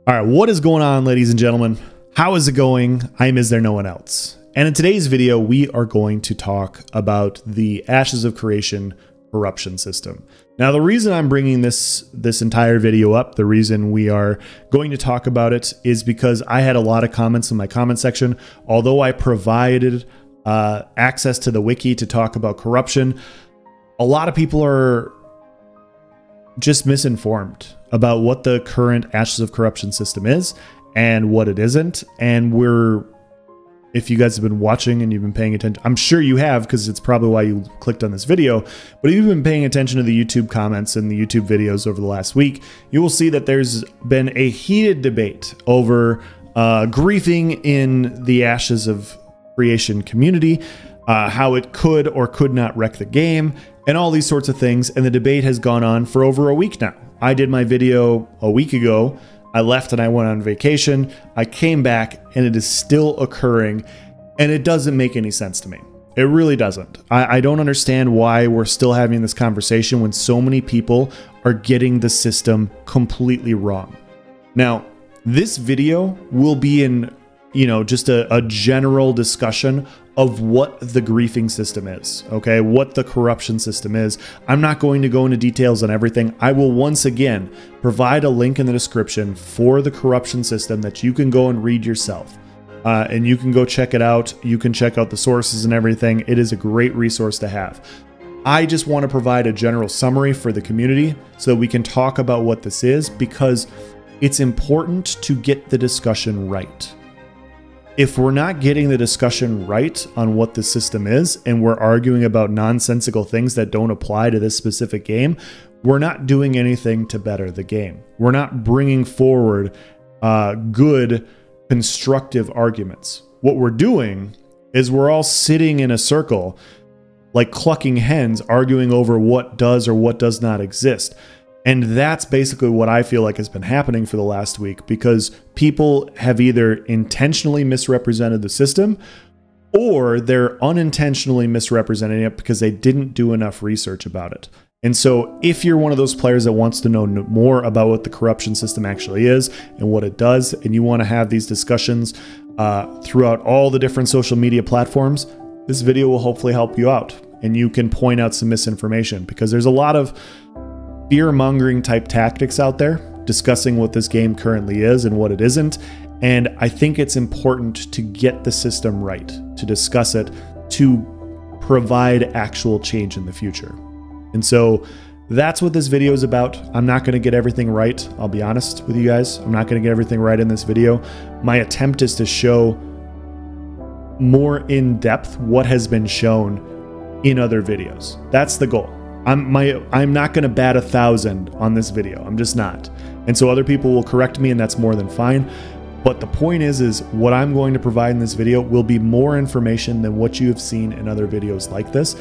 All right, what is going on, ladies and gentlemen? How is it going? I'm Is There No One Else? And in today's video, we are going to talk about the Ashes of Creation corruption system. Now, the reason I'm bringing this entire video up, the reason we are going to talk about it, is because I had a lot of comments in my comment section. Although I provided access to the wiki to talk about corruption, a lot of people are just misinformed about what the current Ashes of Corruption system is and what it isn't. And if you guys have been watching and you've been paying attention, I'm sure you have, because it's probably why you clicked on this video, but if you've been paying attention to the YouTube comments and the YouTube videos over the last week, you will see that there's been a heated debate over griefing in the Ashes of Creation community, how it could or could not wreck the game, and all these sorts of things. And the debate has gone on for over a week now. I did my video a week ago. I left and I went on vacation. I came back and it is still occurring, and it doesn't make any sense to me. It really doesn't. I don't understand why we're still having this conversation when so many people are getting the system completely wrong. Now, this video will be in, just a general discussion of what the griefing system is, okay? What the corruption system is. I'm not going to go into details on everything. I will once again provide a link in the description for the corruption system that you can go and read yourself. And you can go check it out. You can check out the sources and everything. It is a great resource to have. I just want to provide a general summary for the community so that we can talk about what this is, because it's important to get the discussion right. If we're not getting the discussion right on what the system is, and we're arguing about nonsensical things that don't apply to this specific game, we're not doing anything to better the game. We're not bringing forward good, constructive arguments. What we're doing is we're all sitting in a circle like clucking hens, arguing over what does or what does not exist. And that's basically what I feel like has been happening for the last week, because people have either intentionally misrepresented the system or they're unintentionally misrepresenting it because they didn't do enough research about it. And so if you're one of those players that wants to know more about what the corruption system actually is and what it does, and you want to have these discussions throughout all the different social media platforms, this video will hopefully help you out and you can point out some misinformation, because there's a lot of fear-mongering type tactics out there discussing what this game currently is and what it isn't. And I think it's important to get the system right, to discuss it, to provide actual change in the future. And so that's what this video is about. I'm not going to get everything right. I'll be honest with you guys. I'm not going to get everything right in this video. My attempt is to show more in depth what has been shown in other videos. That's the goal. I'm not going to bat 1,000 on this video. I'm just not. And so other people will correct me, and that's more than fine. But the point is what I'm going to provide in this video will be more information than what you have seen in other videos like this.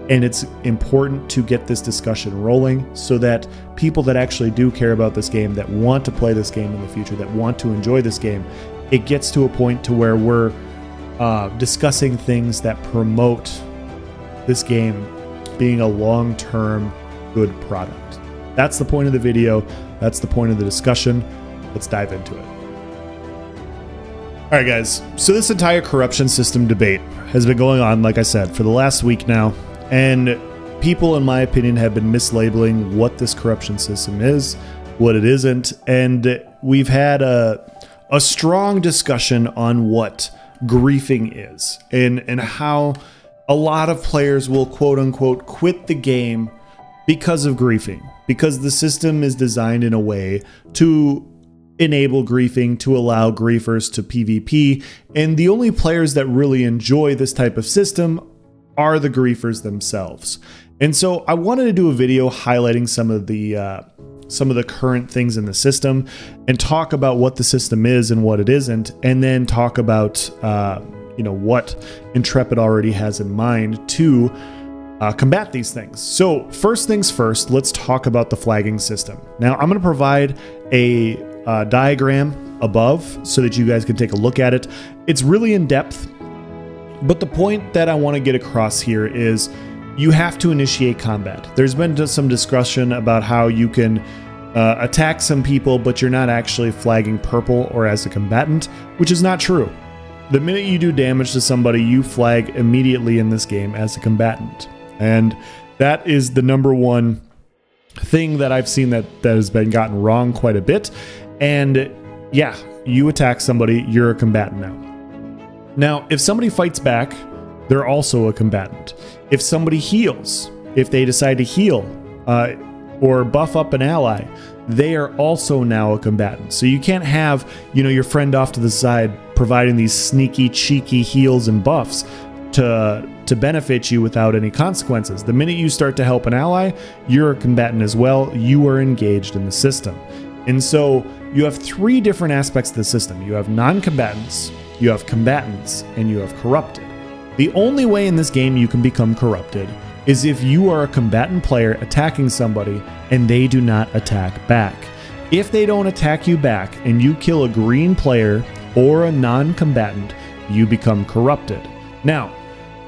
And it's important to get this discussion rolling so that people that actually do care about this game, that want to play this game in the future, that want to enjoy this game, it gets to a point to where we're discussing things that promote this game being a long-term good product. That's the point of the video. That's the point of the discussion. Let's dive into it. All right, guys. So this entire corruption system debate has been going on, like I said, for the last week now. And people, in my opinion, have been mislabeling what this corruption system is, what it isn't. And we've had a strong discussion on what griefing is and how a lot of players will quote unquote quit the game because of griefing, because the system is designed in a way to enable griefing, to allow griefers to PvP. And the only players that really enjoy this type of system are the griefers themselves. And so I wanted to do a video highlighting some of the current things in the system and talk about what the system is and what it isn't, and then talk about what Intrepid already has in mind to combat these things. So first things first, let's talk about the flagging system. Now I'm going to provide a diagram above so that you guys can take a look at it. It's really in depth, but the point that I want to get across here is you have to initiate combat. There's been some discussion about how you can attack some people, but you're not actually flagging purple or as a combatant, which is not true. The minute you do damage to somebody, you flag immediately in this game as a combatant. And that is the number one thing that I've seen that has been gotten wrong quite a bit. And yeah, you attack somebody, you're a combatant now. Now, if somebody fights back, they're also a combatant. If somebody heals, if they decide to heal or buff up an ally, they are also now a combatant. So you can't have, your friend off to the side providing these sneaky, cheeky heals and buffs to benefit you without any consequences. The minute you start to help an ally, you're a combatant as well. You are engaged in the system. And so you have three different aspects of the system. You have non-combatants, you have combatants, and you have corrupted. The only way in this game you can become corrupted is if you are a combatant player attacking somebody and they do not attack back. If they don't attack you back and you kill a green player or a non-combatant, you become corrupted. Now,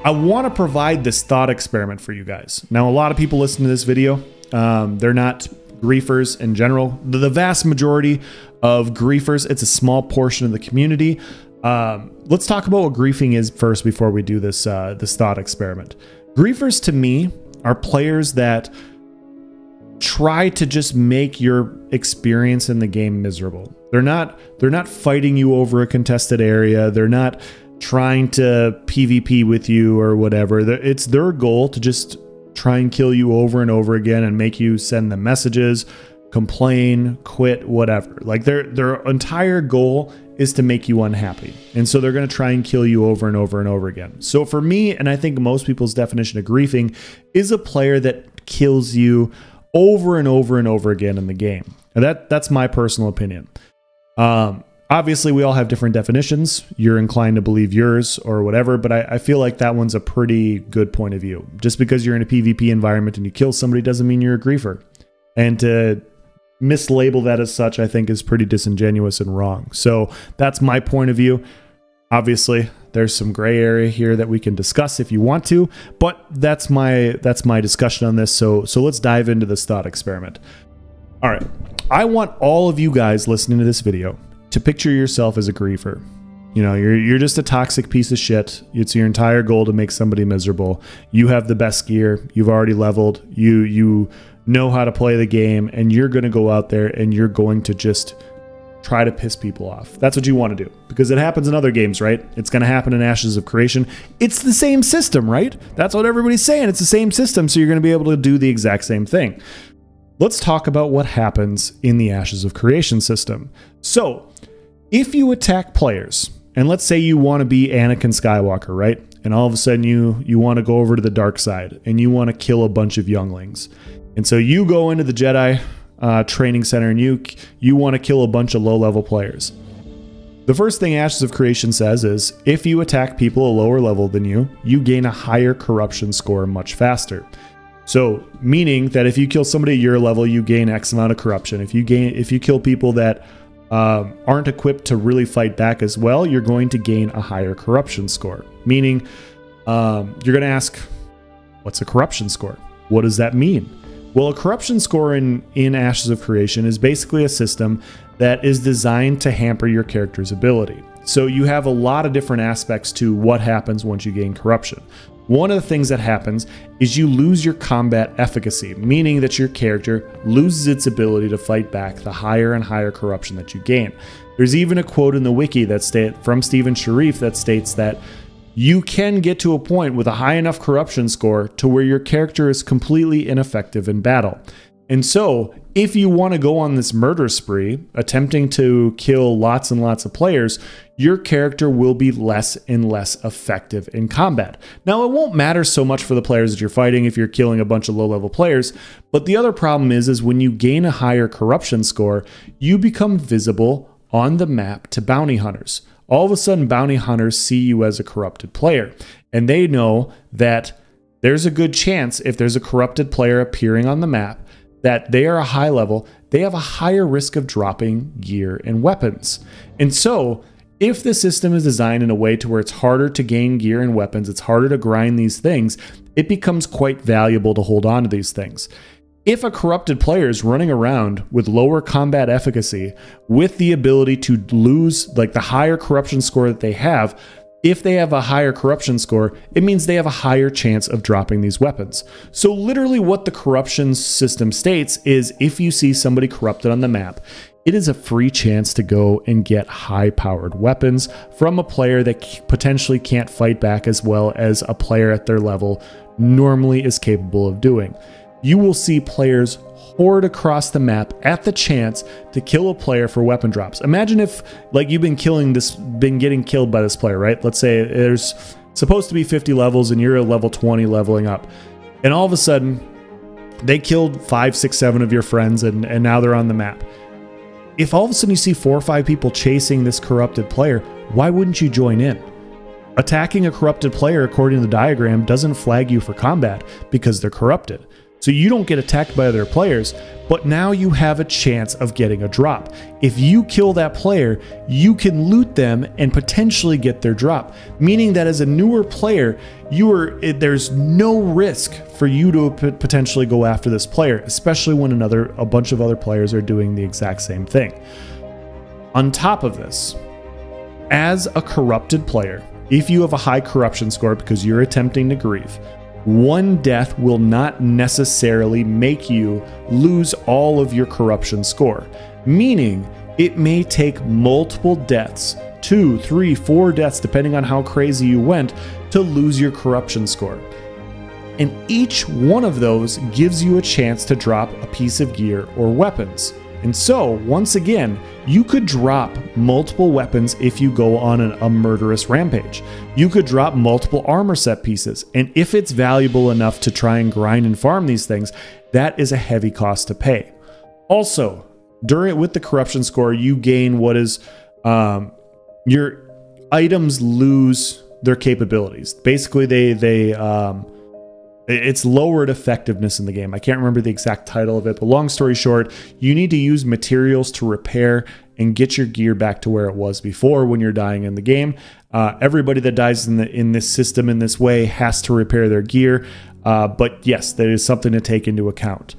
I want to provide this thought experiment for you guys. Now, a lot of people listen to this video. They're not griefers in general. The vast majority of griefers, it's a small portion of the community. Let's talk about what griefing is first before we do this thought experiment. Griefers to me are players that try to just make your experience in the game miserable. They're not fighting you over a contested area. They're not trying to PvP with you or whatever. It's their goal to just try and kill you over and over again and make you send them messages, complain, quit, whatever. Like their entire goal is to make you unhappy. And so they're going to try and kill you over and over and over again. So for me, and I think most people's definition of griefing, is a player that kills you over and over and over again in the game. And that's my personal opinion. Obviously, we all have different definitions. You're inclined to believe yours or whatever, but I feel like that one's a pretty good point of view. Just because you're in a PvP environment and you kill somebody doesn't mean you're a griefer. And to mislabel that as such, I think is pretty disingenuous and wrong. So that's my point of view. Obviously, there's some gray area here that we can discuss if you want to, but that's my discussion on this. So let's dive into this thought experiment. All right, I want all of you guys listening to this video to picture yourself as a griefer. You're just a toxic piece of shit. It's your entire goal to make somebody miserable. You have the best gear. You've already leveled. You know how to play the game, and you're going to go out there and you're going to just try to piss people off. That's what you want to do, because it happens in other games, right? It's going to happen in Ashes of Creation. It's the same system, right? That's what everybody's saying. It's the same system, so you're going to be able to do the exact same thing. Let's talk about what happens in the Ashes of Creation system. So, if you attack players, and let's say you want to be Anakin Skywalker, right? And all of a sudden you want to go over to the dark side and you want to kill a bunch of younglings. And so you go into the Jedi training center and you want to kill a bunch of low-level players. The first thing Ashes of Creation says is, if you attack people a lower level than you, you gain a higher corruption score much faster. So, meaning that if you kill somebody at your level, you gain X amount of corruption. If you kill people that aren't equipped to really fight back as well, you're going to gain a higher corruption score. Meaning, you're going to ask, what's a corruption score? What does that mean? Well, a corruption score in Ashes of Creation is basically a system that is designed to hamper your character's ability. So you have a lot of different aspects to what happens once you gain corruption. One of the things that happens is you lose your combat efficacy, meaning that your character loses its ability to fight back the higher and higher corruption that you gain. There's even a quote in the wiki from Stephen Sharif that states that you can get to a point with a high enough corruption score to where your character is completely ineffective in battle. And so, if you want to go on this murder spree, attempting to kill lots and lots of players, your character will be less and less effective in combat. Now, it won't matter so much for the players that you're fighting if you're killing a bunch of low-level players, but the other problem is when you gain a higher corruption score, you become visible on the map to bounty hunters. All of a sudden, bounty hunters see you as a corrupted player, and they know that there's a good chance if there's a corrupted player appearing on the map that they are a high level, they have a higher risk of dropping gear and weapons. And so, if the system is designed in a way to where it's harder to gain gear and weapons, it's harder to grind these things, it becomes quite valuable to hold on to these things. If a corrupted player is running around with lower combat efficacy, with the ability to lose like the higher corruption score that they have, if they have a higher corruption score, it means they have a higher chance of dropping these weapons. So literally what the corruption system states is if you see somebody corrupted on the map, it is a free chance to go and get high-powered weapons from a player that potentially can't fight back as well as a player at their level normally is capable of doing. You will see players horde across the map at the chance to kill a player for weapon drops. Imagine if like you've been getting killed by this player, right? Let's say there's supposed to be 50 levels and you're at level 20 leveling up. And all of a sudden they killed 5, 6, 7 of your friends and now they're on the map. If all of a sudden you see 4 or 5 people chasing this corrupted player, why wouldn't you join in? Attacking a corrupted player according to the diagram doesn't flag you for combat because they're corrupted. So you don't get attacked by other players, but now you have a chance of getting a drop. If you kill that player, you can loot them and potentially get their drop, meaning that as a newer player, there's no risk for you to potentially go after this player, especially when a bunch of other players are doing the exact same thing. On top of this, as a corrupted player, if you have a high corruption score because you're attempting to grieve, one death will not necessarily make you lose all of your corruption score, meaning it may take multiple deaths, 2, 3, 4 deaths, depending on how crazy you went, to lose your corruption score. And each one of those gives you a chance to drop a piece of gear or weapons. And so, once again, you could drop multiple weapons if you go on a murderous rampage. You could drop multiple armor set pieces, and if it's valuable enough to try and grind and farm these things, that is a heavy cost to pay. Also, with the corruption score, you gain what is your items lose their capabilities. Basically, it's lowered effectiveness in the game. I can't remember the exact title of it, but long story short, you need to use materials to repair and get your gear back to where it was before when you're dying in the game. Everybody that dies in this system in this way has to repair their gear, but yes, that is something to take into account.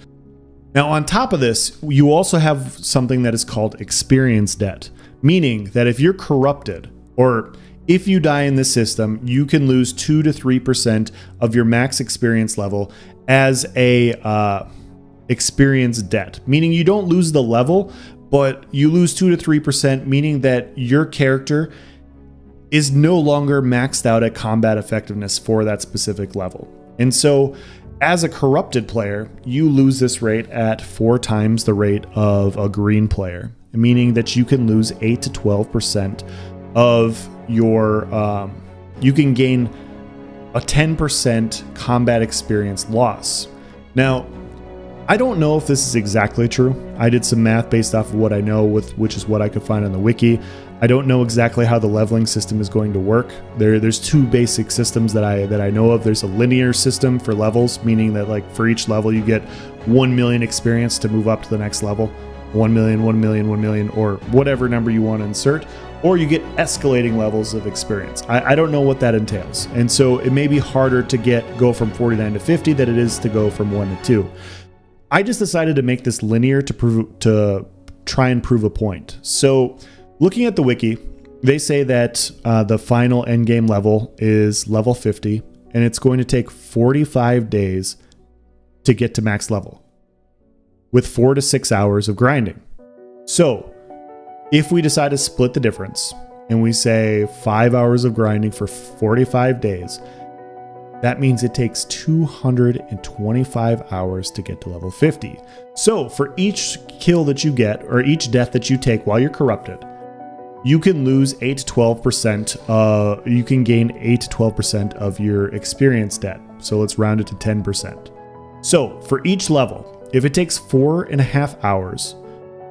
Now, on top of this, you also have something that is called experience debt, meaning that if you're corrupted or if you die in this system, you can lose 2 to 3% of your max experience level as a experience debt, meaning you don't lose the level, but you lose 2 to 3%, meaning that your character is no longer maxed out at combat effectiveness for that specific level. And so as a corrupted player, you lose this rate at 4 times the rate of a green player, meaning that you can lose 8 to 12% of your you can gain a 10% combat experience loss. Now, I don't know if this is exactly true. I did some math based off of what I know, which is what I could find on the wiki. I don't know exactly how the leveling system is going to work. There's 2 basic systems that I know of. There's a linear system for levels, meaning that like for each level you get 1 million experience to move up to the next level. 1 million, 1 million, 1 million, or whatever number you want to insert, or you get escalating levels of experience. I don't know what that entails. And so it may be harder to go from 49 to 50 than it is to go from 1 to 2. I just decided to make this linear to try and prove a point. So looking at the wiki, they say that the final endgame level is level 50, and it's going to take 45 days to get to max level, with 4 to 6 hours of grinding. So if we decide to split the difference and we say 5 hours of grinding for 45 days, that means it takes 225 hours to get to level 50. So for each kill that you get, or each death that you take while you're corrupted, you can lose 8 to 12%. You can gain 8 to 12% of your experience debt. So let's round it to 10%. So for each level, if it takes 4.5 hours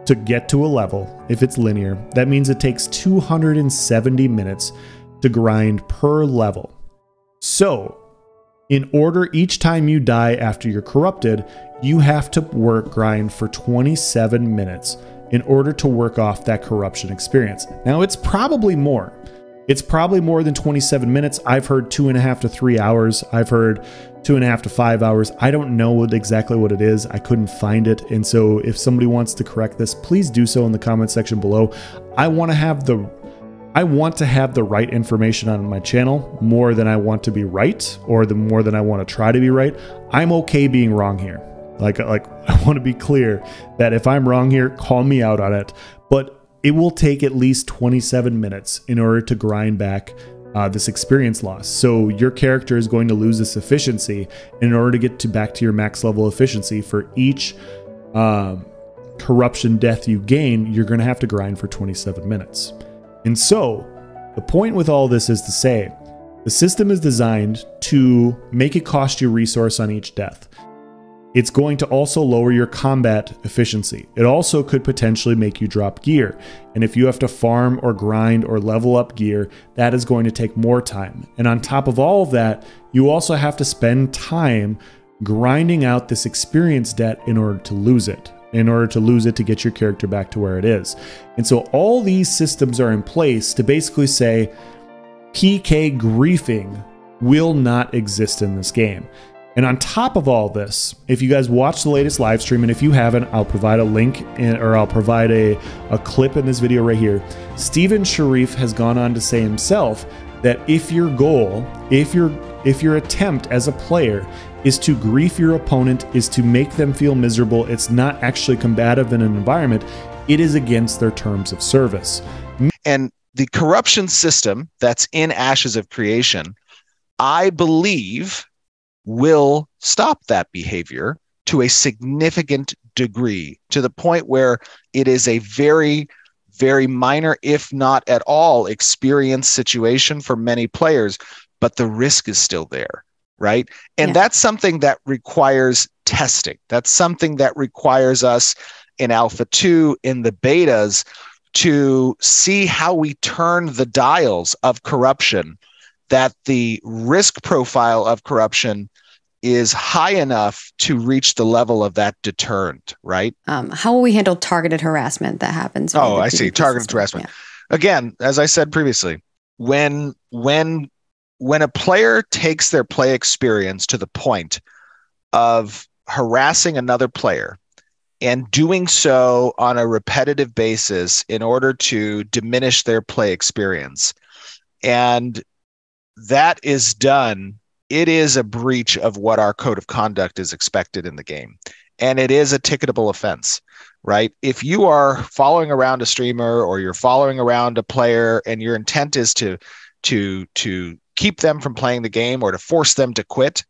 to get to a level, if it's linear, that means it takes 270 minutes to grind per level. So in order, each time you die after you're corrupted, you have to grind for 27 minutes in order to work off that corruption experience. Now, it's probably more, It's probably more than 27 minutes. I've heard 2.5 to 3 hours. I've heard 2.5 to 5 hours. I don't know exactly what it is. I couldn't find it. And so if somebody wants to correct this, please do so in the comment section below. I want to have the right information on my channel more than I want to be right, or the more than I want to try to be right. I'm okay being wrong here. Like I want to be clear that if I'm wrong here, call me out on it. But it will take at least 27 minutes in order to grind back this experience loss. So your character is going to lose this efficiency. In order to get back to your max level efficiency for each corruption death you gain, you're going to have to grind for 27 minutes. And so the point with all this is to say, the system is designed to make it cost you resource on each death. It's going to also lower your combat efficiency. It also could potentially make you drop gear. And if you have to farm or grind or level up gear, that is going to take more time. And on top of all of that, you also have to spend time grinding out this experience debt in order to lose it. To get your character back to where it is. And so all these systems are in place to basically say PK griefing will not exist in this game. And on top of all this, if you guys watch the latest live stream, and if you haven't, I'll provide a link or I'll provide a clip in this video right here. Steven Sharif has gone on to say himself that if your goal, if your attempt as a player is to grief your opponent, is to make them feel miserable, it's not actually combative in an environment, it is against their terms of service. And the corruption system that's in Ashes of Creation, I believe, will stop that behavior to a significant degree, to the point where it is a very, very minor, if not at all, experience situation for many players, but the risk is still there, right? And that's something that requires testing. That's something that requires us in Alpha 2, in the betas, to see how we turn the dials of corruption, that the risk profile of corruption is high enough to reach the level of that deterrent, right? How will we handle targeted harassment that happens? Oh, I see. Targeted harassment. Yeah. Again, as I said previously, when a player takes their play experience to the point of harassing another player and doing so on a repetitive basis in order to diminish their play experience, and that is done, it is a breach of what our code of conduct is expected in the game. And it is a ticketable offense, right? If you are following around a streamer or you're following around a player and your intent is to keep them from playing the game or to force them to quit,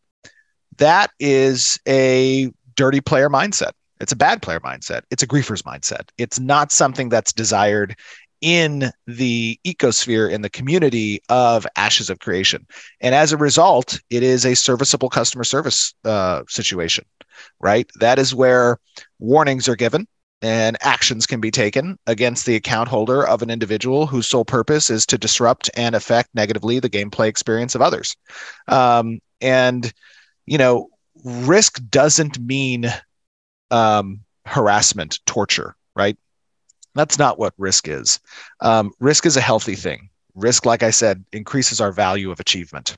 that is a dirty player mindset. It's a bad player mindset. It's a griefer's mindset. It's not something that's desired in the ecosphere, in the community of Ashes of Creation. And as a result, it is a serviceable customer service situation, right? That is where warnings are given and actions can be taken against the account holder of an individual whose sole purpose is to disrupt and affect negatively the gameplay experience of others. And, you know, risk doesn't mean harassment, torture, right? That's not what risk is. Risk is a healthy thing. Risk, like I said, increases our value of achievement.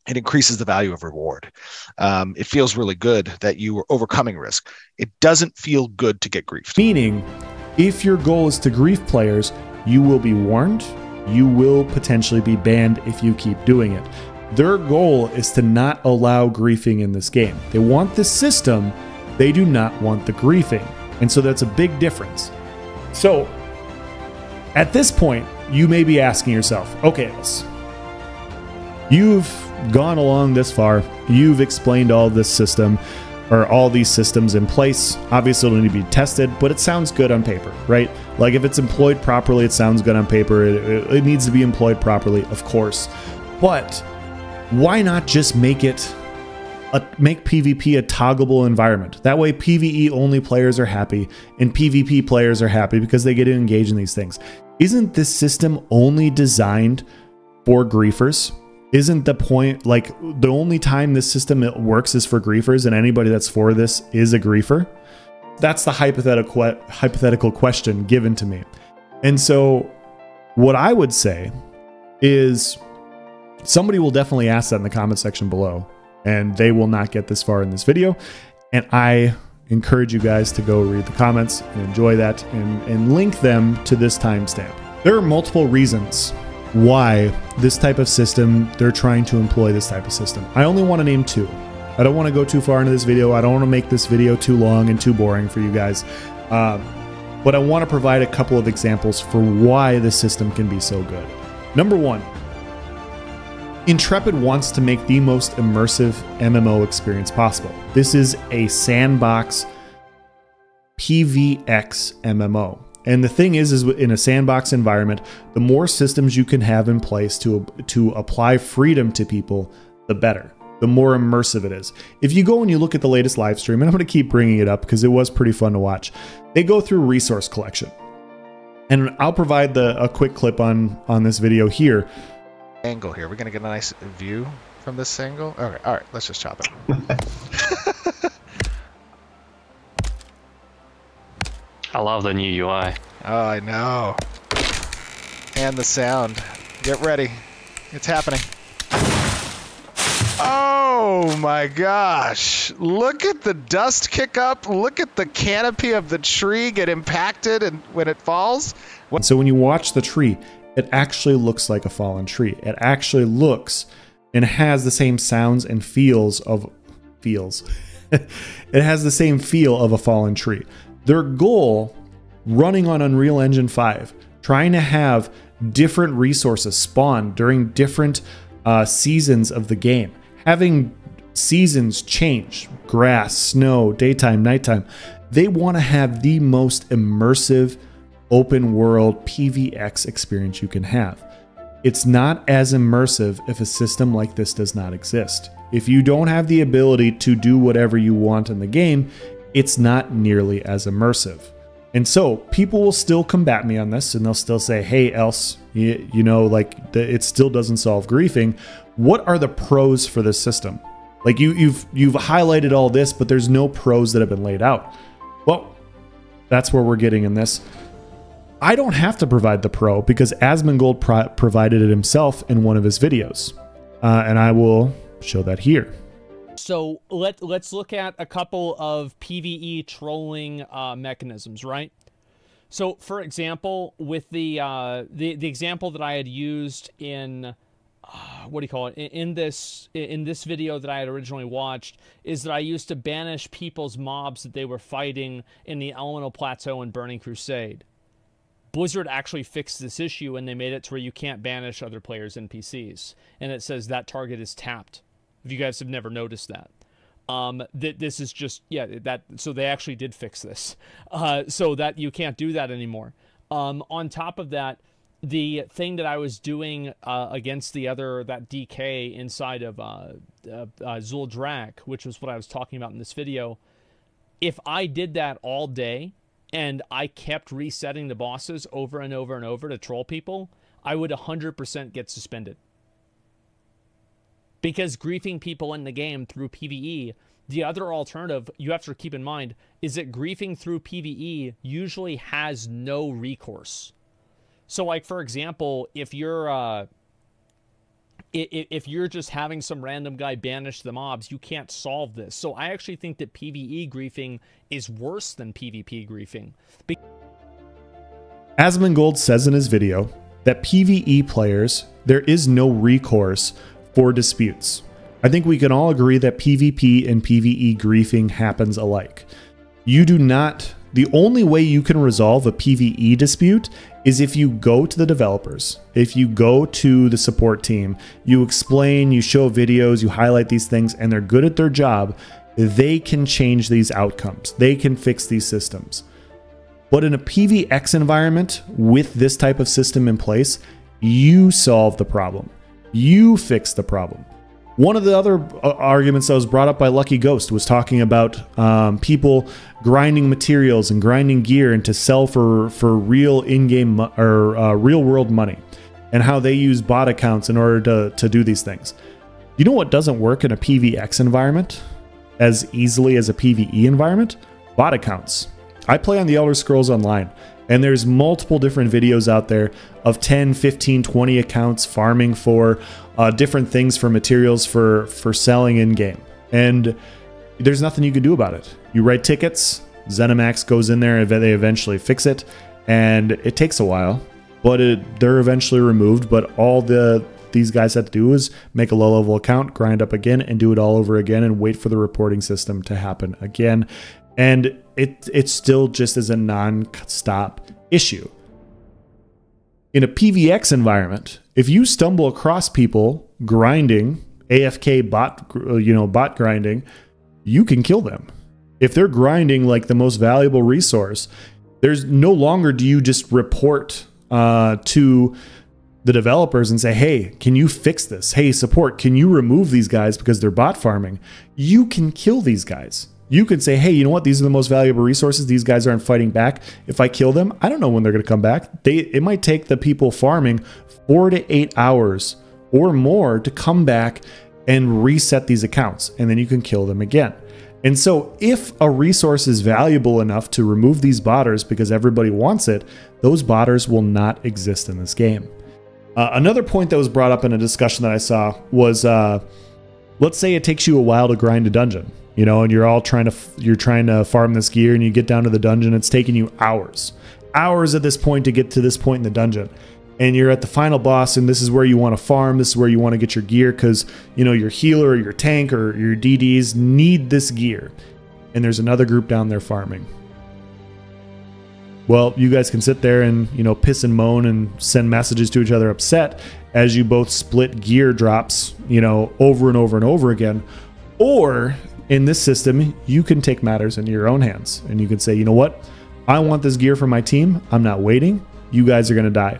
It increases the value of reward. It feels really good that you are overcoming risk. It doesn't feel good to get griefed. Meaning, if your goal is to grief players, you will be warned. You will potentially be banned if you keep doing it. Their goal is to not allow griefing in this game. They want the system. They do not want the griefing. And so that's a big difference. So at this point, you may be asking yourself, okay, you've gone along this far. You've explained all this system or all these systems in place. Obviously, it'll need to be tested, but it sounds good on paper, right? Like if it's employed properly, it sounds good on paper. It needs to be employed properly, of course. But why not just make PvP a toggleable environment? That way PvE only players are happy and PvP players are happy because they get to engage in these things. Isn't this system only designed for griefers? Isn't the point, like the only time this system works is for griefers and anybody that's for this is a griefer? That's the hypothetical question given to me. And so what I would say is somebody will definitely ask that in the comment section below, and they will not get this far in this video. And I encourage you guys to go read the comments and enjoy that and link them to this timestamp. There are multiple reasons why this type of system, they're trying to employ this type of system. I only want to name two. I don't want to go too far into this video. I don't want to make this video too long and too boring for you guys. But I want to provide a couple of examples for why this system can be so good. Number one, Intrepid wants to make the most immersive MMO experience possible. This is a sandbox PvX MMO. And the thing is in a sandbox environment, the more systems you can have in place to apply freedom to people, the better. The more immersive it is. If you go and you look at the latest live stream, and I'm going to keep bringing it up because it was pretty fun to watch, they go through resource collection. And I'll provide a quick clip on this video here. Angle here. We're going to get a nice view from this angle. Okay, all right, let's just chop it. I love the new UI. Oh, I know. And the sound. Get ready. It's happening. Oh my gosh. Look at the dust kick up. Look at the canopy of the tree get impacted and when it falls. So when you watch the tree, it actually looks like a fallen tree. It actually looks and has the same sounds and feels of it has the same feel of a fallen tree. Their goal, running on Unreal Engine 5, trying to have different resources spawn during different seasons of the game, having seasons change, grass, snow, daytime, nighttime. They want to have the most immersive open world PvX experience you can have. It's not as immersive if a system like this does not exist. If you don't have the ability to do whatever you want in the game, it's not nearly as immersive. And so people will still combat me on this, and they'll still say, hey, Else, you know, like it still doesn't solve griefing. What are the pros for this system? Like you've highlighted all this, but there's no pros that have been laid out. Well, that's where we're getting in this. I don't have to provide the pro because Asmongold provided it himself in one of his videos. And I will show that here. So let's look at a couple of PvE trolling mechanisms, right? So for example, with the example that I had used in what do you call it in this video that I had originally watched, is that I used to banish people's mobs that they were fighting in the Elemental Plateau and Burning Crusade. Blizzard actually fixed this issue and they made it to where you can't banish other players' NPCs, and it says that target is tapped. If you guys have never noticed that, this is just, yeah, so they actually did fix this, so that you can't do that anymore. On top of that, the thing that I was doing against that DK inside of Zuldrak, which was what I was talking about in this video, if I did that all day and I kept resetting the bosses over and over and over to troll people, I would 100% get suspended. Because griefing people in the game through PvE, the other alternative you have to keep in mind is that griefing through PvE usually has no recourse. So, like, for example, if you're just having some random guy banish the mobs, you can't solve this. So I actually think that PvE griefing is worse than PvP griefing. Asmongold says in his video that PvE players, there is no recourse for disputes. I think we can all agree that PvP and PvE griefing happens alike. You do not, the only way you can resolve a PvE dispute is if you go to the developers, if you go to the support team, you explain, you show videos, you highlight these things, and they're good at their job, they can change these outcomes. They can fix these systems. But in a PvX environment with this type of system in place, you solve the problem. You fix the problem. One of the other arguments that was brought up by Lucky Ghost was talking about people grinding materials and grinding gear and to sell for real in-game or real-world money, and how they use bot accounts in order to do these things. You know what doesn't work in a PvX environment as easily as a PvE environment? Bot accounts. I play on the Elder Scrolls Online, And there's multiple different videos out there of 10, 15, 20 accounts farming for different things, for materials, for selling in game. And there's nothing you can do about it. You write tickets, ZeniMax goes in there and they eventually fix it. And it takes a while, but they're eventually removed. But all these guys have to do is make a low-level account, grind up again, and do it all over again and wait for the reporting system to happen again. And it still just is a non-stop issue. In a PVX environment, if you stumble across people grinding, AFK bot grinding, you can kill them. If they're grinding like the most valuable resource, there's no longer do you just report to the developers and say, hey, can you fix this? Hey, support, can you remove these guys because they're bot farming? You can kill these guys. You can say, hey, you know what? These are the most valuable resources. These guys aren't fighting back. If I kill them, I don't know when they're going to come back. It might take the people farming 4 to 8 hours or more to come back and reset these accounts, and then you can kill them again. And so if a resource is valuable enough to remove these botters because everybody wants it, those botters will not exist in this game. Another point that was brought up in a discussion that I saw was, let's say it takes you a while to grind a dungeon. And you're trying to farm this gear, and you get down to the dungeon. It's taking you hours at this point to get to this point in the dungeon, and you're at the final boss, and this is where you want to farm. This is where you want to get your gear because your healer or your tank or your DDs need this gear, and there's another group down there farming. Well, you guys can sit there and piss and moan and send messages to each other upset as you both split gear drops over and over and over again, or in this system, you can take matters into your own hands and you can say, you know what? I want this gear for my team. I'm not waiting. You guys are going to die.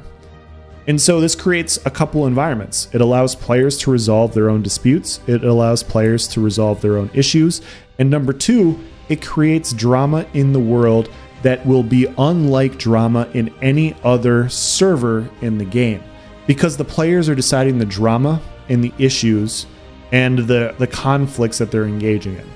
And so this creates a couple environments. It allows players to resolve their own disputes. It allows players to resolve their own issues. And number two, it creates drama in the world that will be unlike drama in any other server in the game, because the players are deciding the drama and the issues and the conflicts that they're engaging in.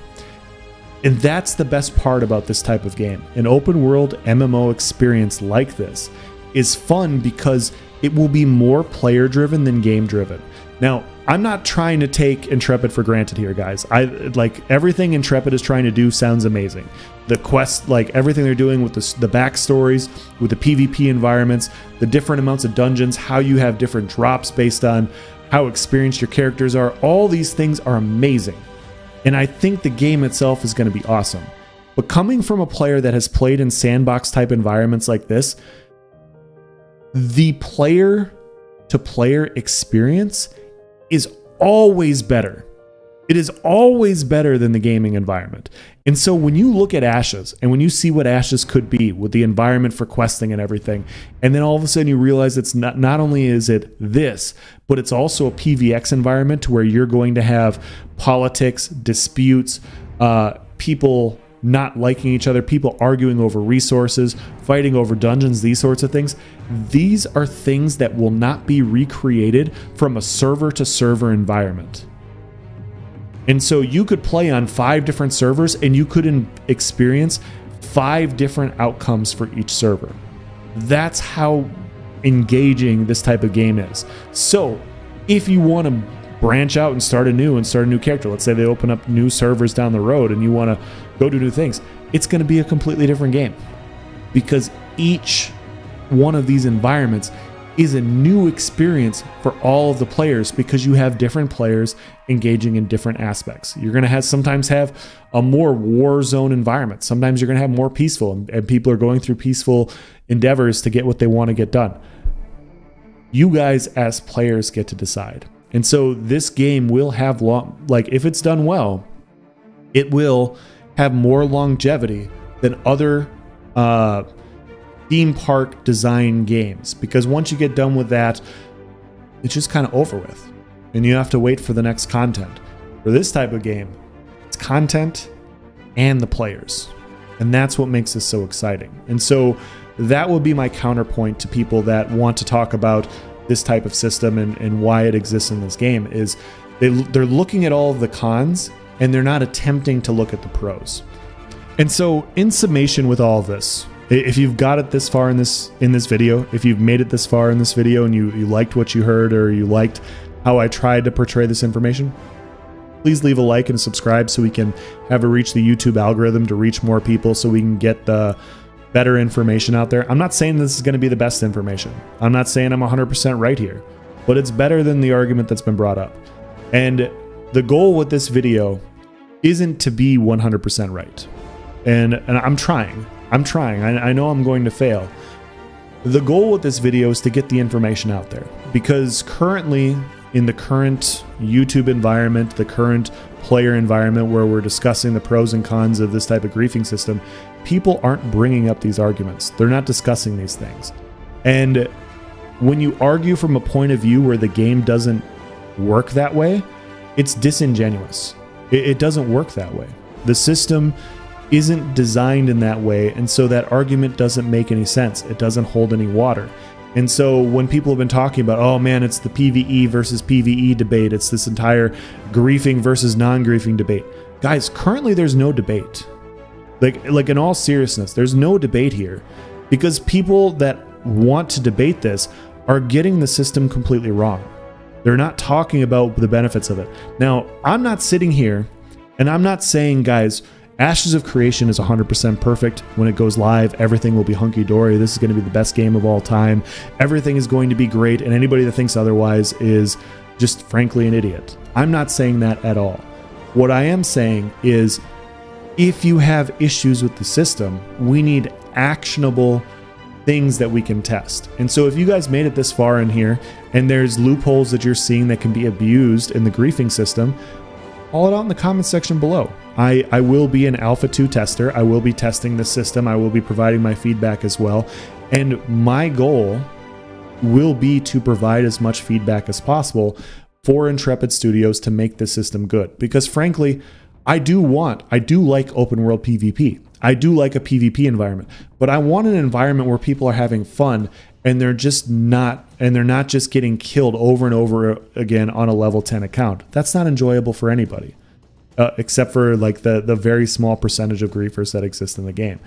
And that's the best part about this type of game. An open world MMO experience like this is fun because it will be more player driven than game driven. Now, I'm not trying to take Intrepid for granted here, guys. Everything Intrepid is trying to do sounds amazing. The quest, everything they're doing with the backstories, with the PvP environments, the different amounts of dungeons, how you have different drops based on how experienced your characters are, all these things are amazing. And I think the game itself is going to be awesome. But coming from a player that has played in sandbox type environments like this, the player to player experience is always better. It is always better than the gaming environment. And so when you look at Ashes and when you see what Ashes could be with the environment for questing and everything, and then all of a sudden you realize it's not only is it this, but it's also a PVX environment where you're going to have politics, disputes, people not liking each other, people arguing over resources, fighting over dungeons, these sorts of things. These are things that will not be recreated from a server to server environment. And so you could play on 5 different servers and you could experience 5 different outcomes for each server. That's how engaging this type of game is. So if you want to branch out and start a new character, let's say they open up new servers down the road and you want to go do new things, it's going to be a completely different game, because each one of these environments is a new experience for all of the players, because you have different players engaging in different aspects. You're going to sometimes have a more war zone environment. Sometimes you're going to have more peaceful, and people are going through peaceful endeavors to get what they want to get done. You guys as players get to decide. And so this game will have if it's done well, it will have more longevity than other theme park design games, because once you get done with that, it's just kind of over with and you have to wait for the next content. For this type of game, it's content and the players, and that's what makes this so exciting. And so that would be my counterpoint to people that want to talk about this type of system and why it exists in this game, is they're looking at all of the cons and they're not attempting to look at the pros. And so in summation with all of this, If you've got it this far in this video, if you've made it this far in this video and you liked what you heard, or you liked how I tried to portray this information, please leave a like and subscribe so we can have it reach the YouTube algorithm to reach more people, so we can get the better information out there. I'm not saying this is going to be the best information. I'm not saying I'm 100% right here, but it's better than the argument that's been brought up. And the goal with this video isn't to be 100% right. And I'm trying. I know I'm going to fail. The goal with this video is to get the information out there, because currently, in the current YouTube environment, the current player environment where we're discussing the pros and cons of this type of griefing system, people aren't bringing up these arguments. They're not discussing these things. And when you argue from a point of view where the game doesn't work that way, it's disingenuous. It doesn't work that way. The system isn't designed in that way, and so that argument doesn't make any sense. It doesn't hold any water. And so when people have been talking about, oh man, it's the PvE versus PvE debate, it's this entire griefing versus non-griefing debate. Guys, currently there's no debate. Like in all seriousness, there's no debate here, because people that want to debate this are getting the system completely wrong. They're not talking about the benefits of it. Now, I'm not sitting here and I'm not saying, guys, Ashes of Creation is 100% perfect. When it goes live, everything will be hunky-dory. This is going to be the best game of all time. Everything is going to be great, and anybody that thinks otherwise is just frankly an idiot. I'm not saying that at all. What I am saying is, if you have issues with the system, we need actionable things that we can test. And so if you guys made it this far in here, and there's loopholes that you're seeing that can be abused in the griefing system, call it out in the comment section below. I will be an Alpha 2 tester. I will be testing the system. I will be providing my feedback as well. And my goal will be to provide as much feedback as possible for Intrepid Studios to make this system good. Because frankly, I do like open world PvP. I do like a PvP environment, but I want an environment where people are having fun and they're not just getting killed over and over again on a level 10 account. That's not enjoyable for anybody. Except for like the very small percentage of griefers that exist in the game.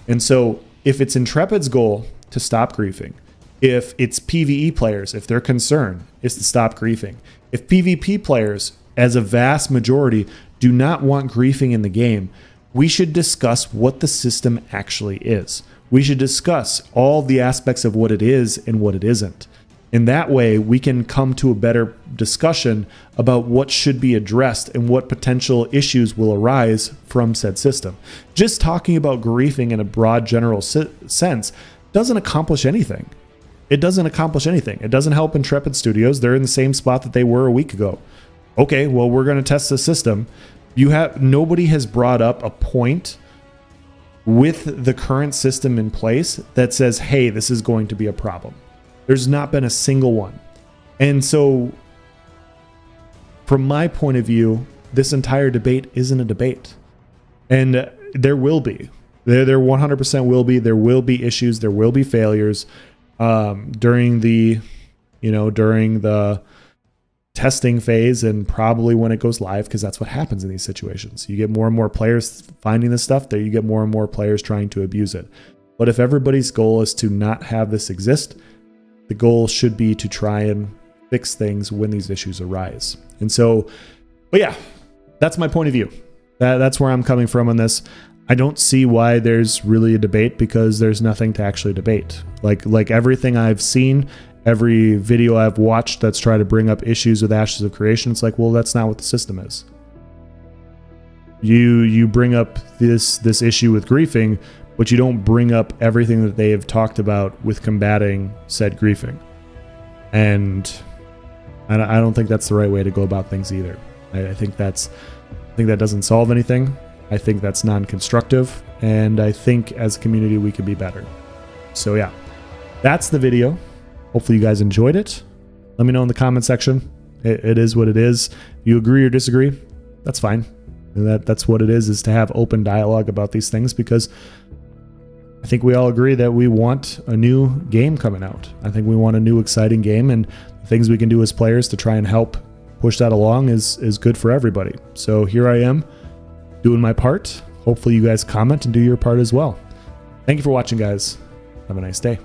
And so if it's Intrepid's goal to stop griefing, if it's PvE players, if their concern is to stop griefing, if PvP players as a vast majority do not want griefing in the game, we should discuss what the system actually is. We should discuss all the aspects of what it is and what it isn't. In that way, we can come to a better discussion about what should be addressed and what potential issues will arise from said system. Just talking about griefing in a broad general sense doesn't accomplish anything. It doesn't accomplish anything. It doesn't help Intrepid Studios. They're in the same spot that they were a week ago. Okay, well, we're going to test the system. Nobody has brought up a point with the current system in place that says, hey, this is going to be a problem. There's not been a single one. And so from my point of view, this entire debate isn't a debate. And there will be. There 100% will be. There will be issues. There will be failures during the testing phase, and probably when it goes live, because that's what happens in these situations. You get more and more players finding this stuff, that you get more and more players trying to abuse it. But if everybody's goal is to not have this exist, the goal should be to try and fix things when these issues arise. And so, but yeah, that's my point of view. That's where I'm coming from on this. I don't see why there's really a debate, because there's nothing to actually debate. Like everything I've seen, every video I've watched that's trying to bring up issues with Ashes of Creation, it's like, well, that's not what the system is. You bring up this issue with griefing, but you don't bring up everything that they have talked about with combating said griefing. And I don't think that's the right way to go about things either. I think that doesn't solve anything. I think that's non-constructive, and I think as a community we could be better. So yeah, that's the video. Hopefully you guys enjoyed it. Let me know in the comment section. It is what it is. If you agree or disagree, that's fine. And that's what it is to have open dialogue about these things, because I think we all agree that we want a new game coming out. I think we want a new exciting game, and the things we can do as players to try and help push that along is good for everybody. So here I am doing my part. Hopefully you guys comment and do your part as well. Thank you for watching, guys. Have a nice day.